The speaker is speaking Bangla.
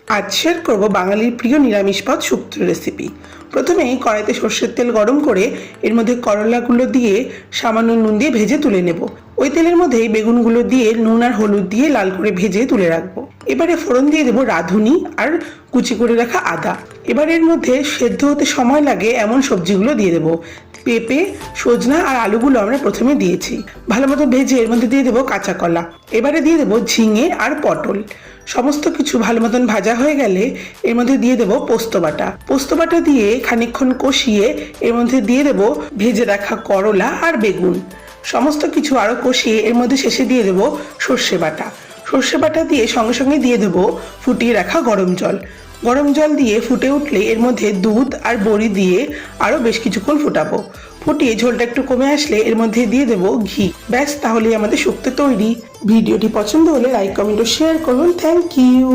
আজ শেয়ার করব বাঙালির প্রিয় নিরামিষ পদ শুক্তো রেসিপি। প্রথমেই কড়াইতে সর্ষের তেল গরম করে এর মধ্যে করলাগুলো দিয়ে সামান্য নুন দিয়ে ভেজে তুলে নেব। ওই তেলের মধ্যেই বেগুনগুলো দিয়ে নুন আর হলুদ দিয়ে লাল করে ভেজে তুলে রাখবো। এবারে ফোড়ন দিয়ে দেবো রাঁধুনি আর কুচি করে রাখা আদা। এবার এর মধ্যে সেদ্ধ হতে সময় লাগে এমন সবজিগুলো দিয়ে দেবো। পেঁপে, সজনা আর আলুগুলো আমরা প্রথমে দিয়েছি। ভালো মতো ভেজে এর মধ্যে দিয়ে দেবো কাঁচা কলা। এবারে দিয়ে দেবো ঝিঙে আর পটল। সমস্ত কিছু ভালো মতন ভাজা হয়ে গেলে এর মধ্যে দিয়ে দেবো পোস্ত বাটা। পোস্ত বাটা দিয়ে খানিকক্ষণ কষিয়ে এর মধ্যে দিয়ে দেবো ভেজে রাখা করলা আর বেগুন। সমস্ত কিছু আরো কষিয়ে এর মধ্যে শেষে দিয়ে দেবো সর্ষে বাটা। সর্ষে বাটা দিয়ে সঙ্গে সঙ্গে দিয়ে দেবো ফুটিয়ে রাখা গরম জল। গরম জল দিয়ে ফুটে উঠলে এর মধ্যে দুধ আর বড়ি দিয়ে আরো বেশ কিছুক্ষণ ফুটাবো। ফুটিয়ে ঝোলটা একটু কমে আসলে এর মধ্যে দিয়ে দেবো ঘি। ব্যাস, তাহলেই আমাদের শুক্তো তৈরি। ভিডিওটি পছন্দ হলে লাইক, কমেন্ট ও শেয়ার করুন। Thank you.